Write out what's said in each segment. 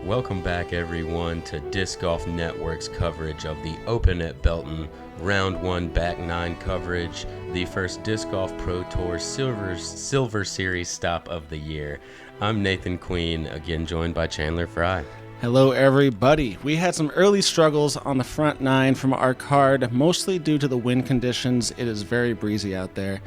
Welcome back, everyone, to Disc Golf Network's coverage of the Open at Belton Round 1 Back 9 coverage, the first Disc Golf Pro Tour Silver Series stop of the year. I'm Nathan Queen, again joined by Chandler Fry. Hello, everybody. We had some early struggles on the front 9 from our card, mostly due to the wind conditions. It is very breezy out there.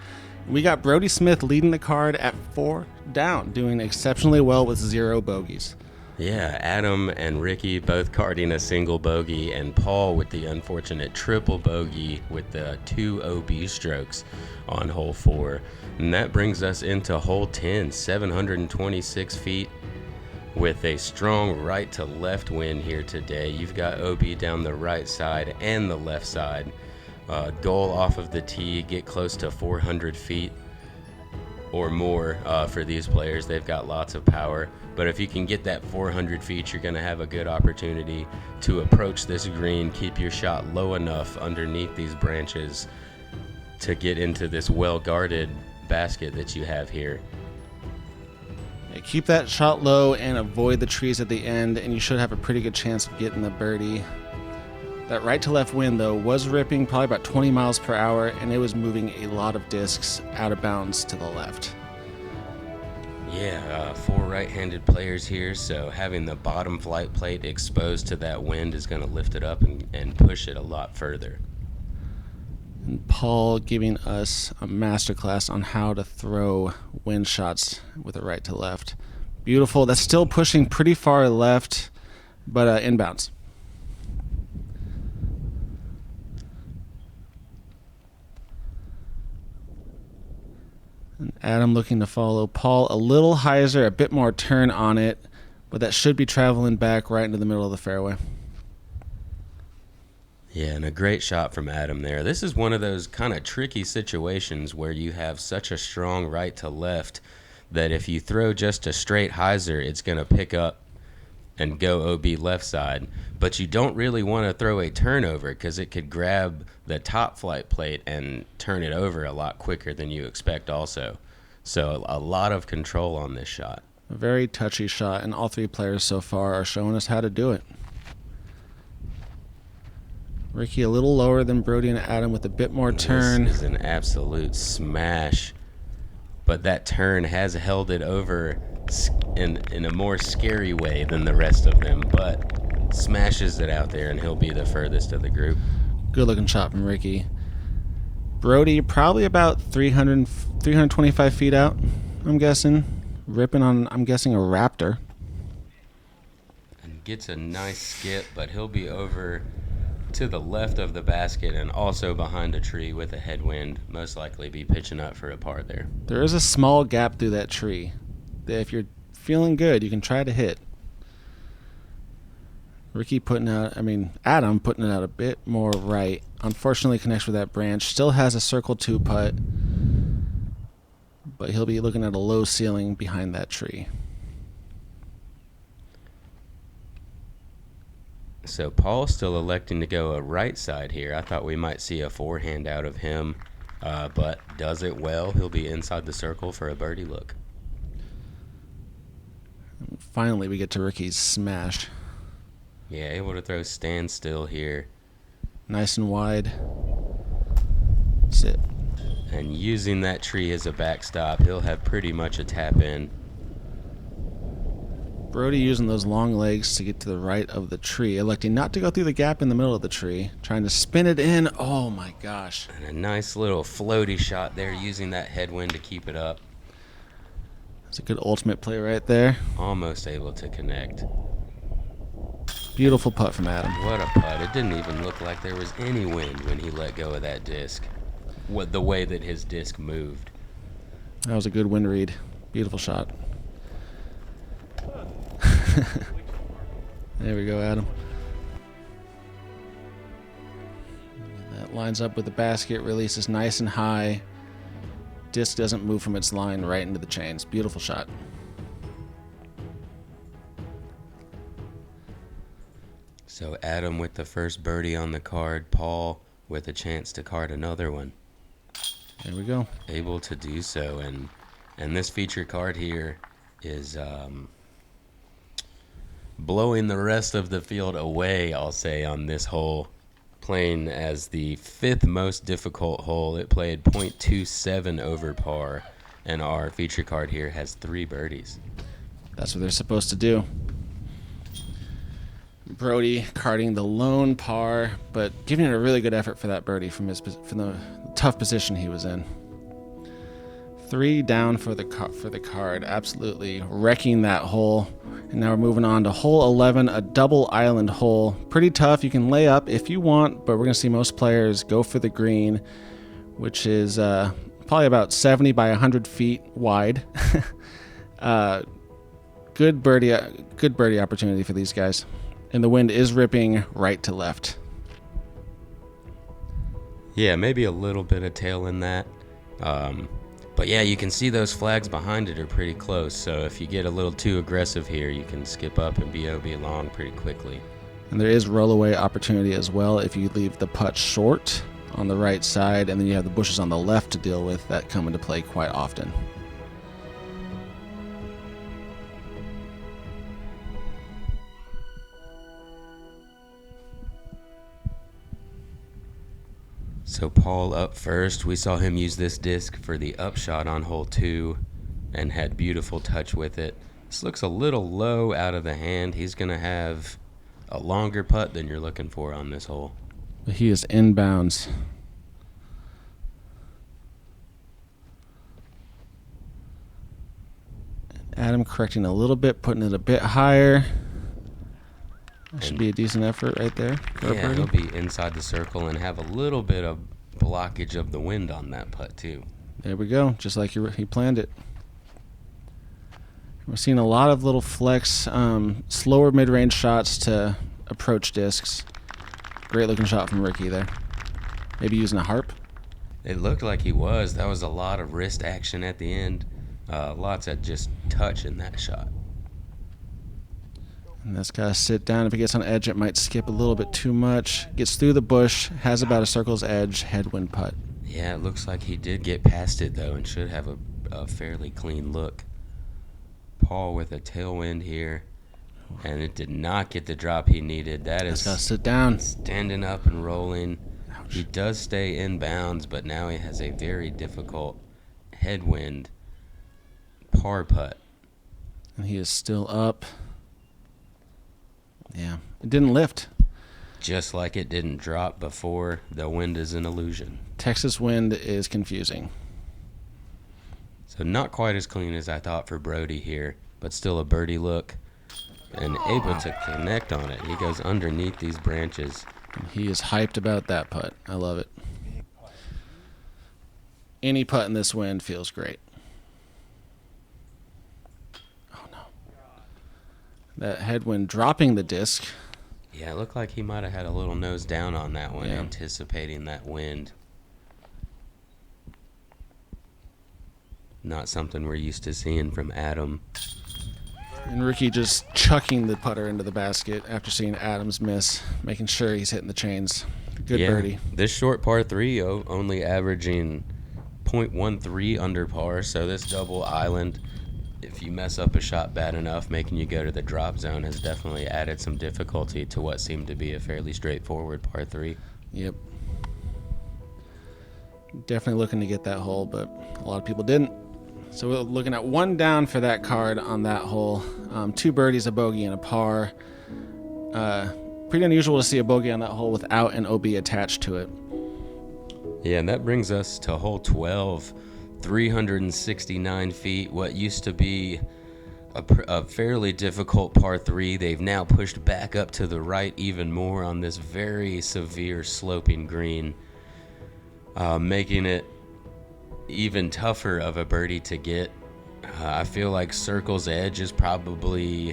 We got Brodie Smith leading the card at 4 down, doing exceptionally well with 0 bogeys. Yeah, Adam and Ricky both carding a single bogey, and Paul with the unfortunate triple bogey with the 2 OB strokes on hole 4. And that brings us into hole 10, 726 feet, with a strong right to left wind here today. You've got OB down the right side and the left side. Goal off of the tee, get close to 400 feet or more for these players. They've got lots of power. But if you can get that 400 feet, you're going to have a good opportunity to approach this green, keep your shot low enough underneath these branches to get into this well-guarded basket that you have here. Yeah, keep that shot low and avoid the trees at the end, and you should have a pretty good chance of getting the birdie. That right to left wind, though, was ripping probably about 20 miles per hour, and it was moving a lot of discs out of bounds to the left. Yeah, 4 right-handed players here, so having the bottom flight plate exposed to that wind is going to lift it up and push it a lot further. And Paul giving us a masterclass on how to throw wind shots with a right to left. Beautiful. That's still pushing pretty far left, but inbounds. And Adam looking to follow Paul a little hyzer, a bit more turn on it, but that should be traveling back right into the middle of the fairway. Yeah, and a great shot from Adam there. This is one of those kind of tricky situations where you have such a strong right to left that if you throw just a straight hyzer, it's going to pick up and go OB left side. But you don't really want to throw a turnover because it could grab the top flight plate and turn it over a lot quicker than you expect also. So a lot of control on this shot. A very touchy shot, and all 3 players so far are showing us how to do it. Ricky a little lower than Brodie and Adam with a bit more turn. This is an absolute smash, but that turn has held it over in a more scary way than the rest of them, but smashes it out there, and he'll be the furthest of the group. Good looking shot from Ricky. Brodie probably about 325 feet out, I'm guessing. Ripping on, I'm guessing, a Raptor. And gets a nice skip, but he'll be over to the left of the basket and also behind a tree with a headwind, most likely be pitching up for a par there. There is a small gap through that tree that if you're feeling good, you can try to hit. Adam putting it out a bit more right. Unfortunately connects with that branch. Still has a circle 2 putt, but he'll be looking at a low ceiling behind that tree. So Paul's still electing to go a right side here. I thought we might see a forehand out of him, but does it well. He'll be inside the circle for a birdie look. Finally, we get to Ricky's smash. Yeah, able to throw standstill here. Nice and wide. Sit. And using that tree as a backstop, he'll have pretty much a tap in. Brodie using those long legs to get to the right of the tree, electing not to go through the gap in the middle of the tree, trying to spin it in. Oh my gosh. And a nice little floaty shot there, using that headwind to keep it up. That's a good ultimate play right there. Almost able to connect. Beautiful putt from Adam. What a putt. It didn't even look like there was any wind when he let go of that disc. The way that his disc moved. That was a good wind read. Beautiful shot. There we go, Adam. That lines up with the basket, releases nice and high. Disc doesn't move from its line right into the chains. Beautiful shot. So Adam with the first birdie on the card, Paul with a chance to card another one. There we go. Able to do so, and this feature card here is blowing the rest of the field away, I'll say, on this hole. Playing as the 5th most difficult hole. It played .27 over par, and our feature card here has 3 birdies. That's what they're supposed to do. Brodie carding the lone par, but giving it a really good effort for that birdie from the tough position he was in. 3 down for the card, absolutely wrecking that hole. And now we're moving on to hole 11, a double island hole. Pretty tough. You can lay up if you want, but we're going to see most players go for the green, which is probably about 70 by 100 feet wide. Good birdie opportunity for these guys. And the wind is ripping right to left. Yeah, maybe a little bit of tail in that. But yeah, you can see those flags behind it are pretty close. So if you get a little too aggressive here, you can skip up and BOB long pretty quickly. And there is rollaway opportunity as well if you leave the putt short on the right side, and then you have the bushes on the left to deal with that come into play quite often. So Paul up first. We saw him use this disc for the upshot on hole 2 and had beautiful touch with it. This looks a little low out of the hand. He's going to have a longer putt than you're looking for on this hole. But he is inbounds. Adam correcting a little bit, putting it a bit higher. That should be a decent effort right there. Yeah, he'll be inside the circle and have a little bit of blockage of the wind on that putt too. There we go, just like he planned it. We're seeing a lot of little flex, slower mid-range shots to approach discs. Great looking shot from Ricky there. Maybe using a harp. It looked like he was. That was a lot of wrist action at the end. Lots of just touch in that shot. And that's got to sit down. If it gets on edge, it might skip a little bit too much. Gets through the bush, has about a circle's edge, headwind putt. Yeah, it looks like he did get past it, though, and should have a fairly clean look. Paul with a tailwind here, and it did not get the drop he needed. That's got to sit down. Standing up and rolling. Ouch. He does stay in bounds, but now he has a very difficult headwind par putt. And he is still up. Yeah, it didn't lift. Just like it didn't drop before, the wind is an illusion. Texas wind is confusing. So not quite as clean as I thought for Brodie here, but still a birdie look and able to connect on it. He goes underneath these branches. And he is hyped about that putt. I love it. Any putt in this wind feels great. Oh, no. That headwind dropping the disc. Yeah, it looked like he might have had a little nose down on that one, Yeah. anticipating that wind. Not something we're used to seeing from Adam. And Ricky just chucking the putter into the basket after seeing Adams miss, making sure he's hitting the chains. Good birdie. This short par 3 only averaging .13 under par, so this double island, if you mess up a shot bad enough, making you go to the drop zone has definitely added some difficulty to what seemed to be a fairly straightforward par 3. Yep. Definitely looking to get that hole, but a lot of people didn't. So we're looking at 1 down for that card on that hole. 2 birdies, a bogey, and a par. Pretty unusual to see a bogey on that hole without an OB attached to it. Yeah, and that brings us to hole 12, 369 feet. What used to be a fairly difficult par 3, they've now pushed back up to the right even more on this very severe sloping green, making it even tougher of a birdie to get. I feel like Circle's Edge is probably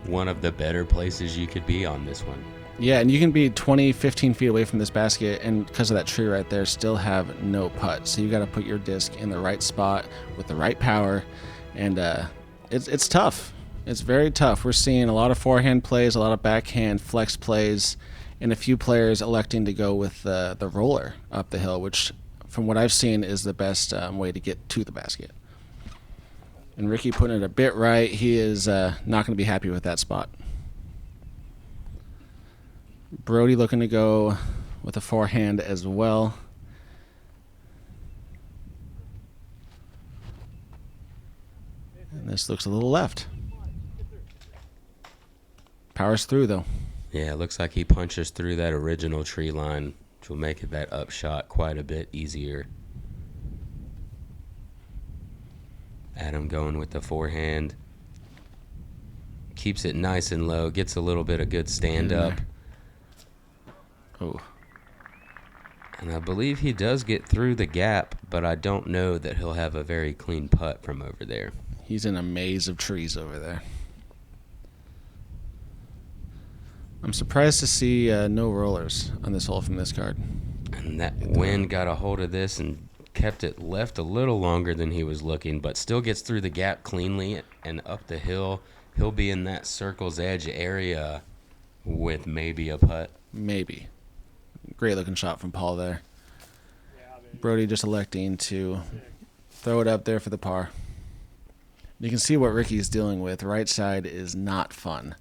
one of the better places you could be on this one. Yeah, and you can be 20, 15 feet away from this basket, and because of that tree right there, still have no putt. So you got to put your disc in the right spot with the right power, and it's tough. It's very tough. We're seeing a lot of forehand plays, a lot of backhand flex plays, and a few players electing to go with the roller up the hill, which from what I've seen is the best way to get to the basket. And Ricky putting it a bit right. He is not going to be happy with that spot. Brodie looking to go with a forehand as well. And this looks a little left. Powers through, though. Yeah, it looks like he punches through that original tree line, which will make it that upshot quite a bit easier. Adam going with the forehand. Keeps it nice and low. Gets a little bit of good stand-up. Oh. And I believe he does get through the gap, but I don't know that he'll have a very clean putt from over there. He's in a maze of trees over there. I'm surprised to see no rollers on this hole from this card. And that wind got a hold of this and kept it left a little longer than he was looking, but still gets through the gap cleanly and up the hill. He'll be in that circle's edge area with maybe a putt. Maybe. Great looking shot from Paul there. Brodie just electing to throw it up there for the par. You can see what Ricky's dealing with. Right side is not fun.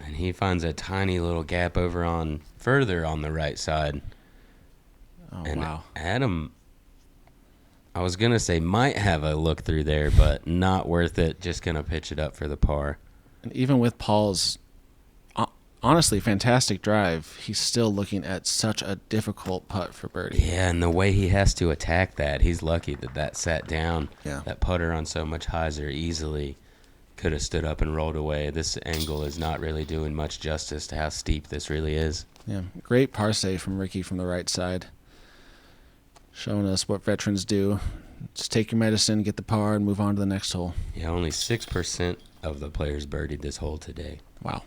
And he finds a tiny little gap further on the right side. Oh, and wow. Adam, I was going to say might have a look through there, but not worth it. Just going to pitch it up for the par. And even with Paul's honestly fantastic drive, he's still looking at such a difficult putt for birdie. Yeah, and the way he has to attack that, he's lucky that sat down. Yeah. That putter on so much hyzer easily could have stood up and rolled away. This angle is not really doing much justice to how steep this really is. Yeah, great par save from Ricky from the right side. Showing us what veterans do. Just take your medicine, get the par, and move on to the next hole. Yeah, only 6% of the players birdied this hole today. Wow.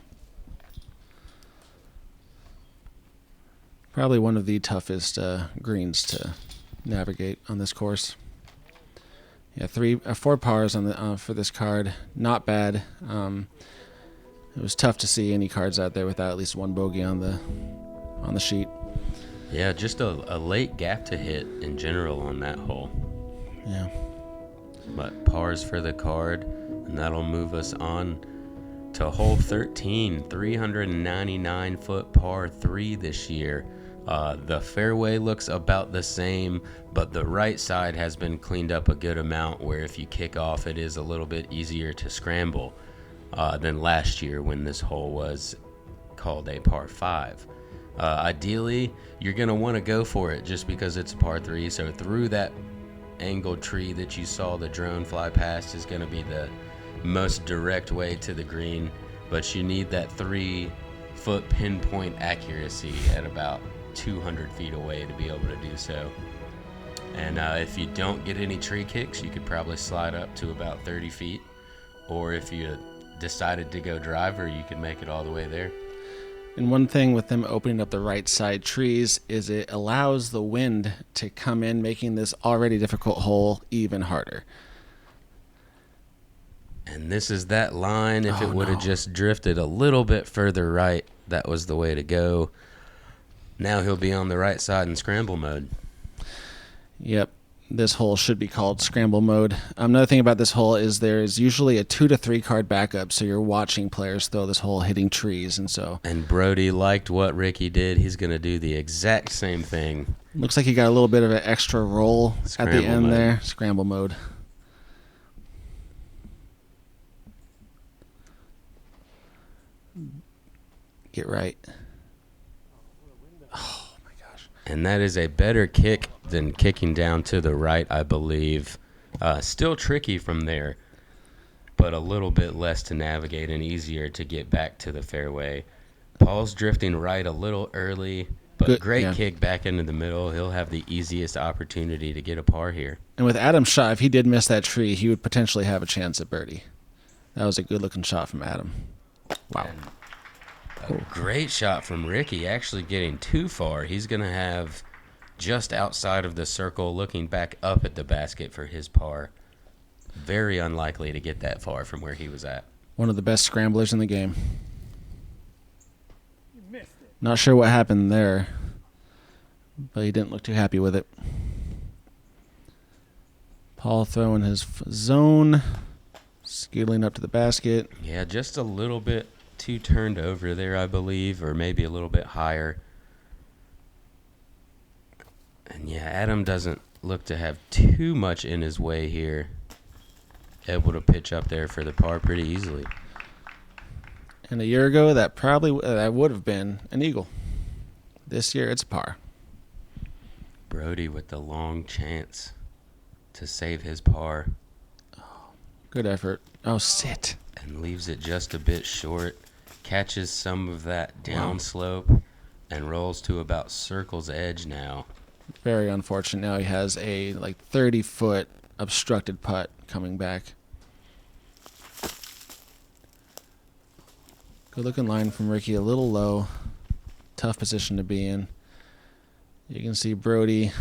Probably one of the toughest greens to navigate on this course. Yeah, 4 pars on the for this card. Not bad. It was tough to see any cards out there without at least one bogey on the sheet. Yeah, just a late gap to hit in general on that hole. Yeah. But pars for the card, and that'll move us on to hole 13, 399-foot par 3 this year. The fairway looks about the same, but the right side has been cleaned up a good amount where if you kick off, it is a little bit easier to scramble than last year when this hole was called a par 5. Ideally, you're going to want to go for it just because it's a par 3, so through that angled tree that you saw the drone fly past is going to be the most direct way to the green, but you need that 3-foot pinpoint accuracy at about 200 feet away to be able to do so. And if you don't get any tree kicks, you could probably slide up to about 30 feet, or if you decided to go driver, you could make it all the way there. And one thing with them opening up the right side trees is it allows the wind to come in, making this already difficult hole even harder. And this is that line. If it would have just drifted a little bit further right, that was the way to go. Now he'll be on the right side in scramble mode. Yep. This hole should be called scramble mode. Another thing about this hole is there is usually a 2 to 3 card backup, so you're watching players throw this hole hitting trees, and Brodie liked what Ricky did. He's going to do the exact same thing. Looks like he got a little bit of an extra roll at the end mode. there. Scramble mode. Get right. Oh my gosh. And that is a better kick than kicking down to the right, I believe. Still tricky from there, but a little bit less to navigate and easier to get back to the fairway. Paul's drifting right a little early, but Good, great yeah. kick back into the middle. He'll have the easiest opportunity to get a par here. And with Adam's shot, if he did miss that tree, he would potentially have a chance at birdie. That was a good-looking shot from Adam. Wow. A great shot from Ricky, actually getting too far. He's going to have just outside of the circle, looking back up at the basket for his par. Very unlikely to get that far from where he was at. One of the best scramblers in the game. Not sure what happened there, but he didn't look too happy with it. Paul throwing his zone, skittling up to the basket. Yeah, just a little bit too turned over there, I believe, or maybe a little bit higher. And yeah, Adam doesn't look to have too much in his way here. Able to pitch up there for the par pretty easily. And a year ago, that would have been an eagle. This year, it's par. Brodie with the long chance to save his par. Good effort. Oh, sit. And leaves it just a bit short. Catches some of that downslope and rolls to about circle's edge now. Very unfortunate. Now he has a 30-foot obstructed putt coming back. Good looking line from Ricky. A little low. Tough position to be in. You can see Brodie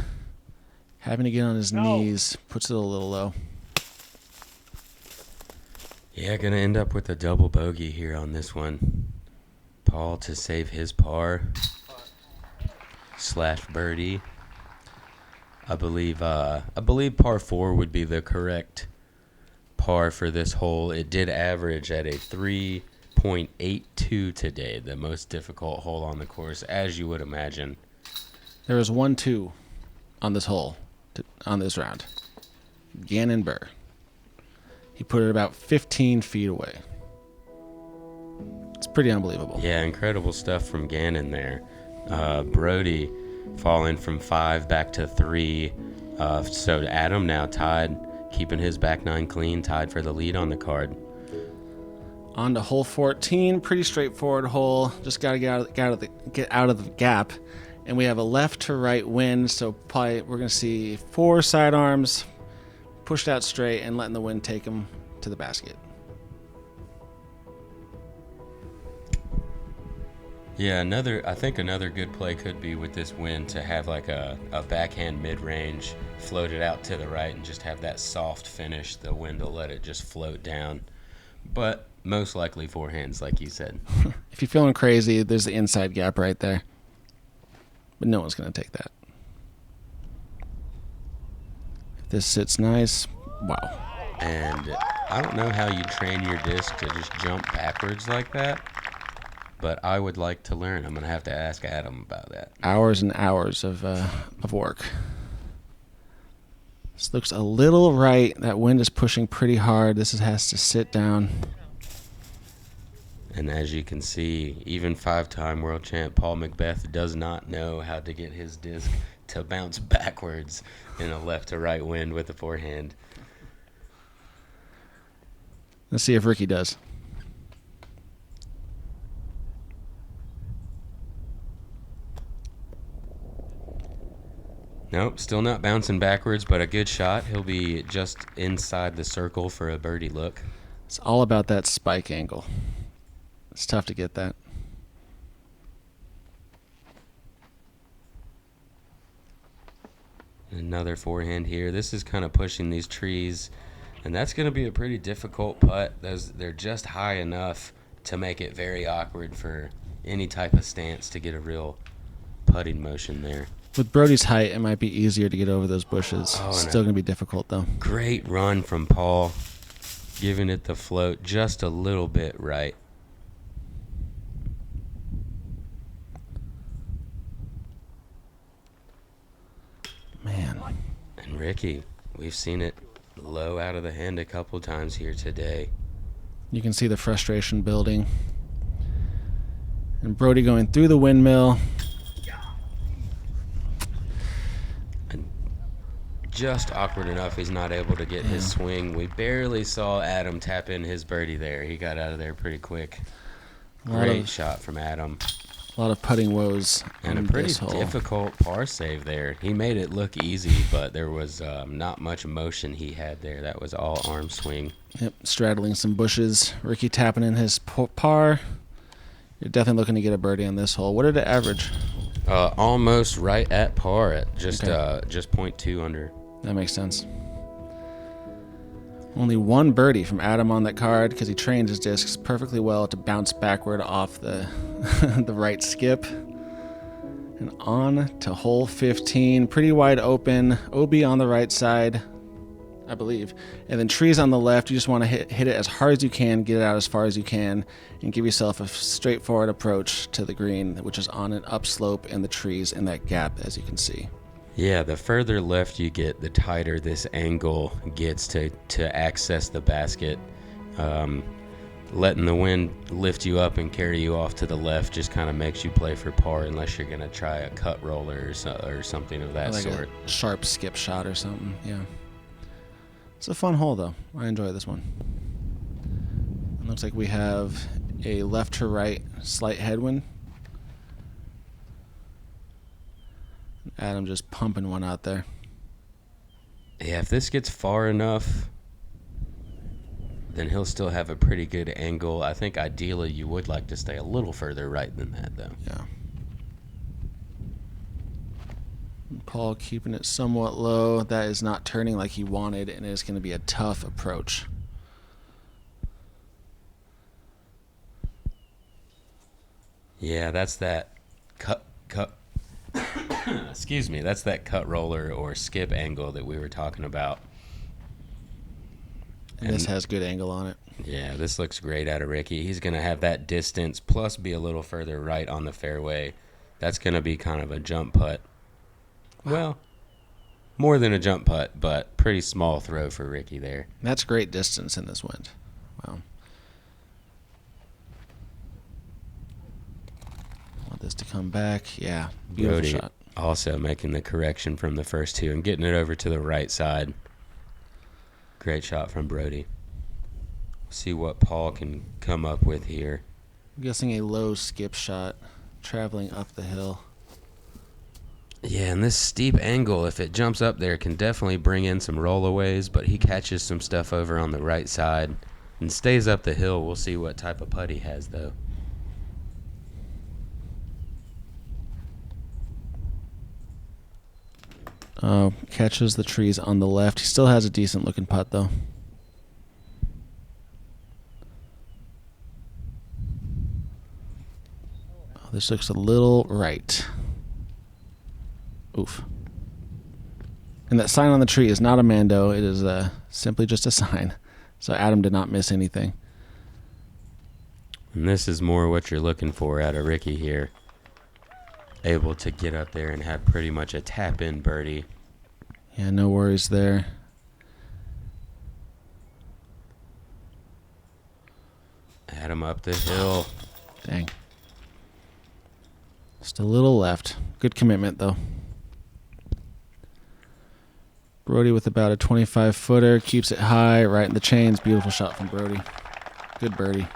having to get on his knees. Puts it a little low. Yeah, going to end up with a double bogey here on this one. Paul to save his par / birdie. I believe par 4 would be the correct par for this hole. It did average at a 3.82 today, the most difficult hole on the course, as you would imagine. There was 1-2 on this hole, on this round. Gannon Burr. He put it about 15 feet away. It's pretty unbelievable. Yeah, incredible stuff from Gannon there. Brodie falling from 5 back to 3. So Adam now tied, keeping his back 9 clean, tied for the lead on the card. On to hole 14, pretty straightforward hole. Just got to get out of the gap. And we have a left to right wind, so probably we're going to see 4 sidearms pushed out straight and letting the wind take them to the basket. Yeah, I think another good play could be with this wind to have like a backhand mid-range, float it out to the right and just have that soft finish. The wind will let it just float down. But most likely forehands, like you said. If you're feeling crazy, there's the inside gap right there. But no one's going to take that. If this sits nice, wow. And I don't know how you train your disc to just jump backwards like that, but I would like to learn. I'm going to have to ask Adam about that. Hours and hours of work. This looks a little right. That wind is pushing pretty hard. This has to sit down. And as you can see, even 5-time world champ Paul McBeth does not know how to get his disc to bounce backwards in a left to right wind with a forehand. Let's see if Ricky does. Nope, still not bouncing backwards, but a good shot. He'll be just inside the circle for a birdie look. It's all about that spike angle. It's tough to get that. Another forehand here. This is kind of pushing these trees, and that's going to be a pretty difficult putt. They're just high enough to make it very awkward for any type of stance to get a real putting motion there. With Brodie's height, it might be easier to get over those bushes. Still going to be difficult, though. Great run from Paul, giving it the float just a little bit right. Man. And Ricky, we've seen it low out of the hand a couple times here today. You can see the frustration building. And Brodie going through the windmill. And just awkward enough he's not able to get his swing. We barely saw Adam tap in his birdie there. He got out of there pretty quick. Great shot from Adam. A lot of putting woes. And a pretty difficult par save there. He made it look easy, but there was not much motion he had there. That was all arm swing. Yep, straddling some bushes. Ricky tapping in his par. You're definitely looking to get a birdie on this hole. What did it average? Almost right at par at just 0.2 under. That makes sense. Only one birdie from Adam on that card because he trained his discs perfectly well to bounce backward off the the right skip. And on to hole 15. Pretty wide open. OB on the right side. I believe. And then trees on the left, you just want to hit it as hard as you can, get it out as far as you can, and give yourself a straightforward approach to the green, which is on an upslope in the trees in that gap, as you can see. Yeah, the further left you get, the tighter this angle gets to access the basket. Letting the wind lift you up and carry you off to the left just kind of makes you play for par unless you're going to try a cut roller or something of that sort. A sharp skip shot or something, yeah. It's a fun hole, though. I enjoy this one. It looks like we have a left to right slight headwind. Adam just pumping one out there. Yeah, if this gets far enough, then he'll still have a pretty good angle. I think ideally you would like to stay a little further right than that, though. Yeah. Paul keeping it somewhat low. That is not turning like he wanted, and it is going to be a tough approach. Yeah, that's that cut. Excuse me. That's that cut roller or skip angle that we were talking about. And this has good angle on it. Yeah, this looks great out of Ricky. He's going to have that distance plus be a little further right on the fairway. That's going to be kind of a jump putt. Well, more than a jump putt, but pretty small throw for Ricky there. That's great distance in this wind. Wow. Want this to come back. Yeah, beautiful Brodie shot. Also making the correction from the first two and getting it over to the right side. Great shot from Brodie. See what Paul can come up with here. I'm guessing a low skip shot traveling up the hill. Yeah, and this steep angle, if it jumps up there, can definitely bring in some rollaways, but he catches some stuff over on the right side and stays up the hill. We'll see what type of putt he has, though. Catches the trees on the left. He still has a decent looking putt, though. Oh, this looks a little right. Oof. And that sign on the tree is not a Mando. It is simply just a sign. So Adam did not miss anything. And this is more what you're looking for out of Ricky here. Able to get up there and have pretty much a tap-in birdie. Yeah, no worries there. Adam up the hill. Dang. Just a little left. Good commitment, though. Brodie with about a 25-footer. Keeps it high, right in the chains. Beautiful shot from Brodie. Good birdie.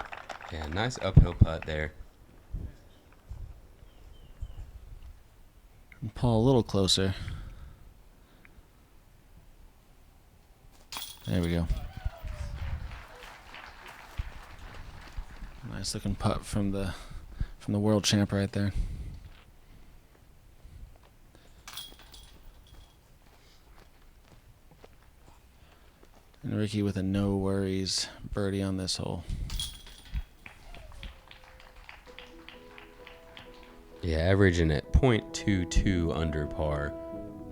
Yeah, nice uphill putt there. And Paul a little closer. There we go. Nice looking putt from the world champ right there. And Ricky with a no worries birdie on this hole. Yeah, averaging at .22 under par.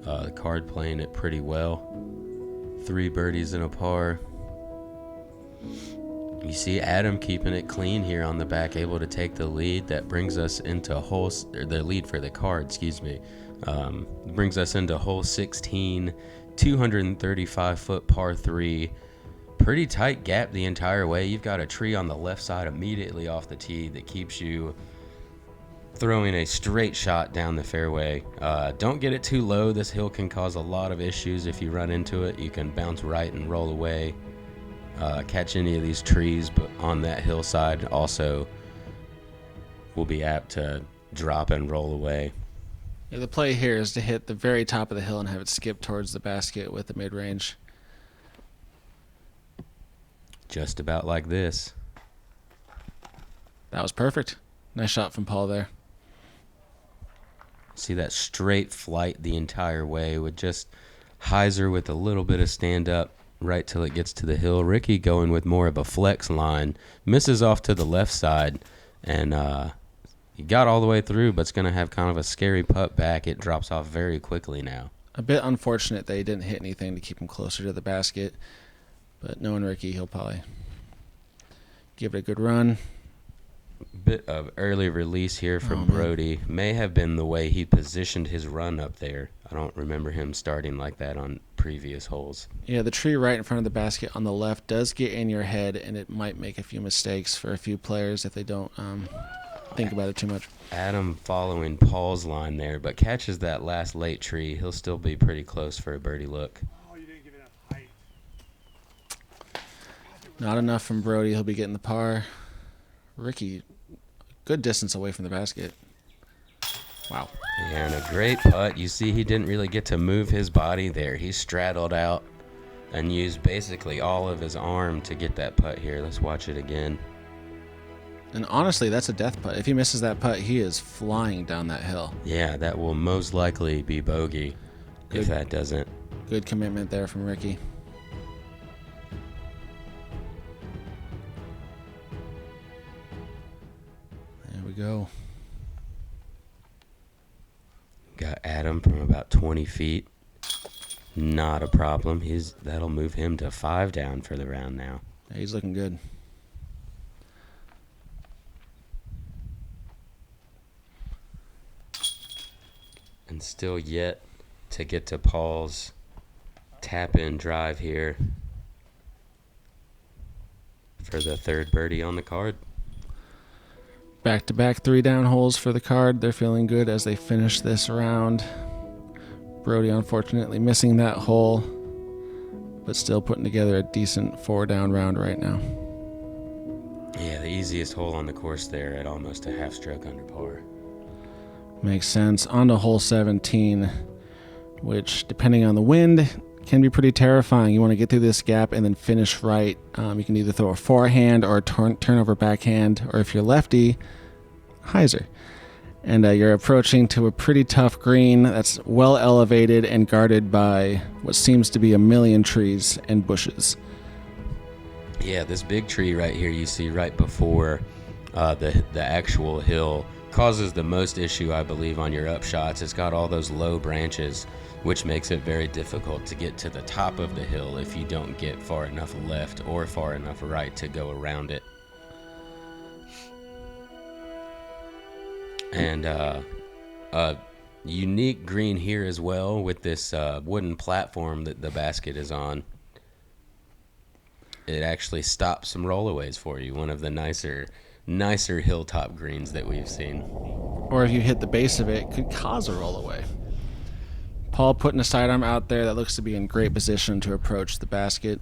The card playing it pretty well. 3 birdies and a par. You see Adam keeping it clean here on the back, able to take the lead. That brings us into the lead for the card, excuse me. Brings us into hole 16, 235-foot par 3. Pretty tight gap the entire way. You've got a tree on the left side immediately off the tee that keeps you throwing a straight shot down the fairway. Don't get it too low. This hill can cause a lot of issues if you run into it. You can bounce right and roll away. Catch any of these trees, but on that hillside also will be apt to drop and roll away. Yeah, the play here is to hit the very top of the hill and have it skip towards the basket with the mid-range. Just about like this. That was perfect. Nice shot from Paul there. See that straight flight the entire way with just hyzer with a little bit of stand-up right till it gets to the hill. Ricky going with more of a flex line. Misses off to the left side, and he got all the way through, but it's going to have kind of a scary putt back. It drops off very quickly now. A bit unfortunate that he didn't hit anything to keep him closer to the basket. But knowing Ricky, he'll probably give it a good run. Bit of early release here from Brodie. May have been the way he positioned his run up there. I don't remember him starting like that on previous holes. Yeah, the tree right in front of the basket on the left does get in your head, and it might make a few mistakes for a few players if they don't think about it too much. Adam following Paul's line there, but catches that last late tree. He'll still be pretty close for a birdie look. Oh, you didn't give enough height. Not enough from Brodie. He'll be getting the par. Ricky, good distance away from the basket. Wow. Yeah, and a great putt. You see he didn't really get to move his body there. He straddled out and used basically all of his arm to get that putt here. Let's watch it again. And honestly, that's a death putt. If he misses that putt, he is flying down that hill. Yeah, that will most likely be bogey if that doesn't. Good commitment there from Ricky. There we go. Got Adam from about 20 feet. Not a problem. That'll move him to 5 down for the round now. Yeah, he's looking good. And still yet to get to Paul's tap-in drive here for the third birdie on the card. Back-to-back 3-down holes for the card. They're feeling good as they finish this round. Brodie unfortunately missing that hole, but still putting together a decent 4-down round right now. Yeah, the easiest hole on the course there at almost a half stroke under par. Makes sense. On to hole 17, which, depending on the wind, can be pretty terrifying. You want to get through this gap and then finish right. You can either throw a forehand or a turnover backhand, or if you're lefty, hyzer. And you're approaching to a pretty tough green that's well elevated and guarded by what seems to be a million trees and bushes. Yeah, this big tree right here you see right before the actual hill causes the most issue, I believe, on your upshots. It's got all those low branches, which makes it very difficult to get to the top of the hill if you don't get far enough left or far enough right to go around it. And a unique green here as well with this wooden platform that the basket is on. It actually stops some rollaways for you, one of the nicer hilltop greens that we've seen. Or if you hit the base of it, could cause a rollaway. Paul putting a sidearm out there that looks to be in great position to approach the basket.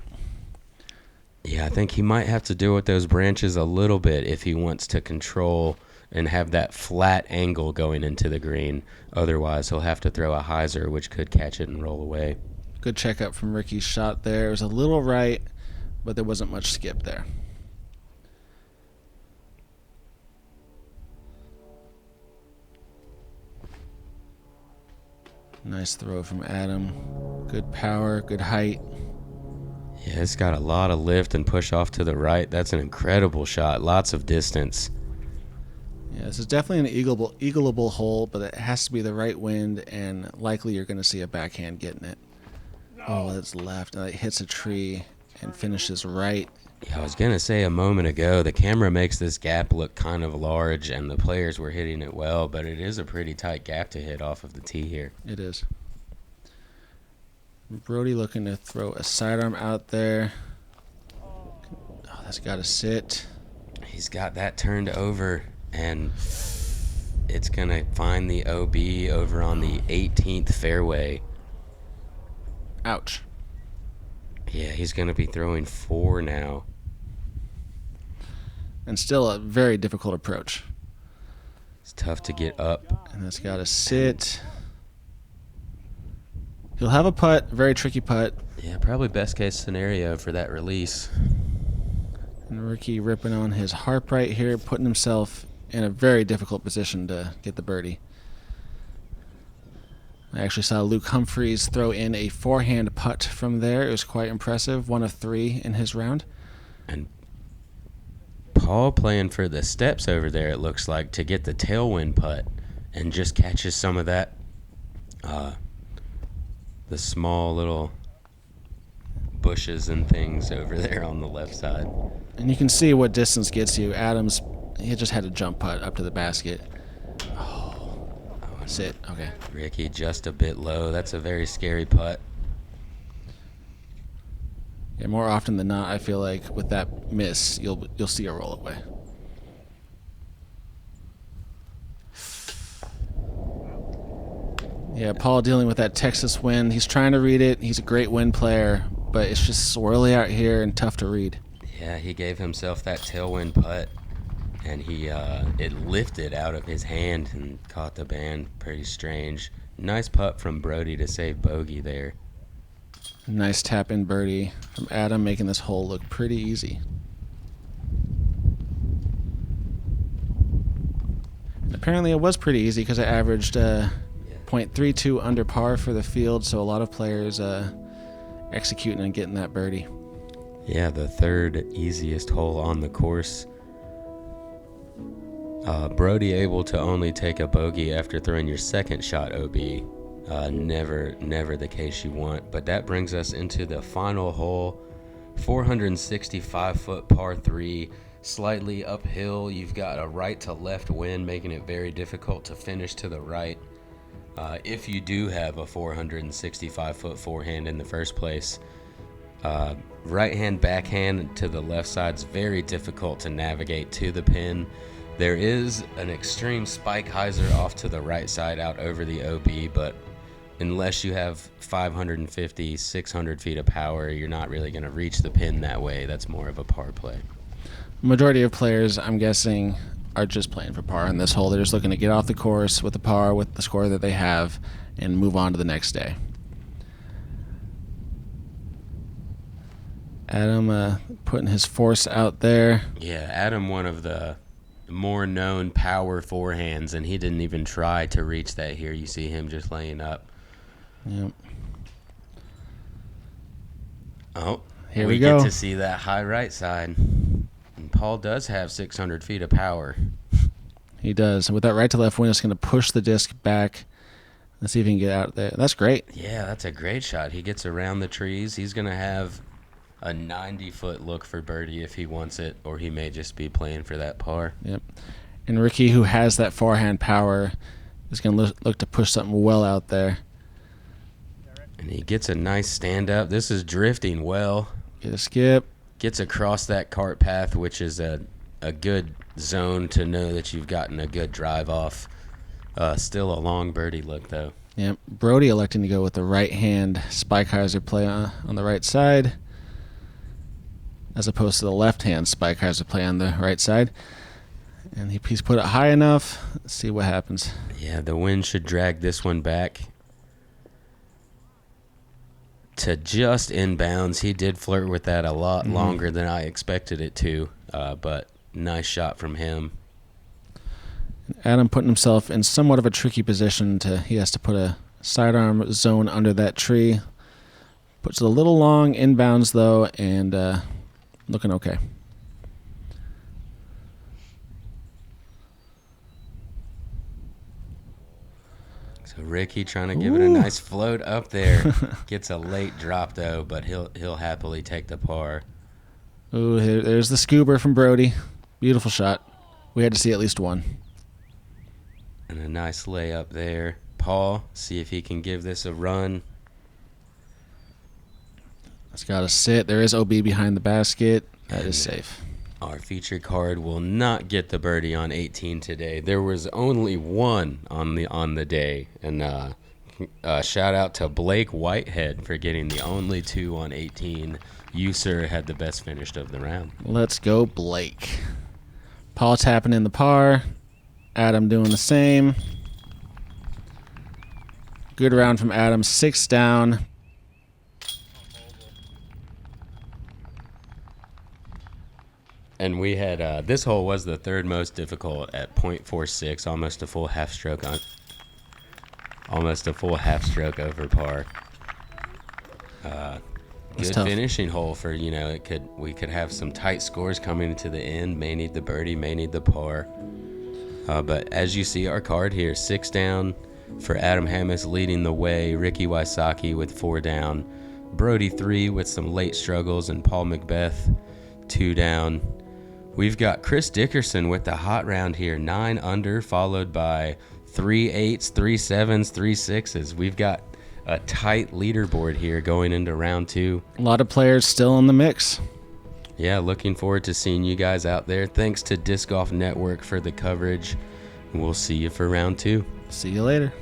Yeah, I think he might have to deal with those branches a little bit if he wants to control and have that flat angle going into the green. Otherwise, he'll have to throw a hyzer, which could catch it and roll away. Good checkup from Ricky's shot there. It was a little right, but there wasn't much skip there. Nice throw from Adam. Good power, good height. Yeah, it's got a lot of lift and push off to the right. That's an incredible shot. Lots of distance. Yeah, this is definitely an eagleable hole, but it has to be the right wind, and likely you're going to see a backhand getting it. Oh, that's left. It hits a tree and finishes right. Yeah, I was going to say a moment ago, the camera makes this gap look kind of large, and the players were hitting it well, but it is a pretty tight gap to hit off of the tee here. It is. Brodie looking to throw a sidearm out there. Oh, that's got to sit. He's got that turned over, and it's going to find the OB over on the 18th fairway. Ouch. Yeah, he's going to be throwing 4 now. And still a very difficult approach. It's tough to get up. And that's got to sit. He'll have a putt, very tricky putt. Yeah, probably best case scenario for that release. And Ricky ripping on his harp right here, putting himself in a very difficult position to get the birdie. I actually saw Luke Humphreys throw in a forehand putt from there. It was quite impressive, 1 of 3 in his round. And Paul playing for the steps over there, it looks like, to get the tailwind putt and just catches some of that the small little bushes and things over there on the left side. And you can see what distance gets you. Adams, he just had a jump putt up to the basket. Oh, sit. Okay. Ricky just a bit low. That's a very scary putt. Yeah, more often than not, I feel like with that miss, you'll see a roll away. Yeah, Paul dealing with that Texas wind. He's trying to read it. He's a great wind player, but it's just swirly out here and tough to read. Yeah, he gave himself that tailwind putt, and it lifted out of his hand and caught the band. Pretty strange. Nice putt from Brodie to save bogey there. Nice tap in birdie from Adam, making this hole look pretty easy. And apparently it was pretty easy because I averaged .32 under par for the field, so a lot of players executing and getting that birdie. Yeah, the third easiest hole on the course. Brodie able to only take a bogey after throwing your second shot OB. Never the case you want. But that brings us into the final hole, 465-foot par 3, slightly uphill. You've got a right to left wind, making it very difficult to finish to the right. If you do have a 465-foot forehand in the first place, right hand backhand to the left side's very difficult to navigate to the pin. There is an extreme spike hyzer off to the right side out over the OB, but unless you have 550, 600 feet of power, you're not really going to reach the pin that way. That's more of a par play. Majority of players, I'm guessing, are just playing for par in this hole. They're just looking to get off the course with the par, with the score that they have, and move on to the next day. Adam putting his force out there. Yeah, Adam, one of the more known power forehands, and he didn't even try to reach that here. You see him just laying up. Yep. Oh, here we go. Get to see that high right side. And Paul does have 600 feet of power. He does. And with that right to left wind, it's going to push the disc back. Let's see if he can get out there. That's great. Yeah, that's a great shot. He gets around the trees. He's going to have a 90-foot look for birdie if he wants it, or he may just be playing for that par. Yep. And Ricky, who has that forehand power, is going to look to push something well out there. And he gets a nice stand up. This is drifting well. Get a skip. Gets across that cart path, which is a good zone to know that you've gotten a good drive off. Still a long birdie look, though. Yep. Brodie electing to go with the right-hand spike hyzer play on the right side, as opposed to the left-hand spike hyzer play on the right side. And he's put it high enough. Let's see what happens. Yeah, the wind should drag this one back to just inbounds. He did flirt with that a lot longer than I expected it to, but nice shot from him. Adam putting himself in somewhat of a tricky position. He has to put a sidearm zone under that tree. Puts it a little long inbounds, though, and looking okay. So Ricky trying to give it a nice float up there. Gets a late drop, though, but he'll happily take the par. Ooh, there's the scuba from Brodie. Beautiful shot. We had to see at least one. And a nice layup there. Paul, see if he can give this a run. It's got to sit. There is OB behind the basket. That is safe. Our featured card will not get the birdie on 18 today. There was only one on the day. And shout out to Blake Whitehead for getting the only two on 18. You, sir, had the best finish of the round. Let's go, Blake. Paul tapping in the par. Adam doing the same. Good round from Adam. 6 down. And we had this hole was the third most difficult at .46, almost a full half stroke over par. Good finishing hole for, we could have some tight scores coming into the end. May need the birdie, may need the par. But as you see our card here, 6 down, For Adam Hammis leading the way, Ricky Wysocki with 4 down, Brodie 3 with some late struggles, and Paul McBeth 2 down. We've got Chris Dickerson with the hot round here, 9 under, followed by 3 8s, 3 7s, 3 6s. We've got a tight leaderboard here going into round 2. A lot of players still in the mix. Yeah, looking forward to seeing you guys out there. Thanks to Disc Golf Network for the coverage. We'll see you for round 2. See you later.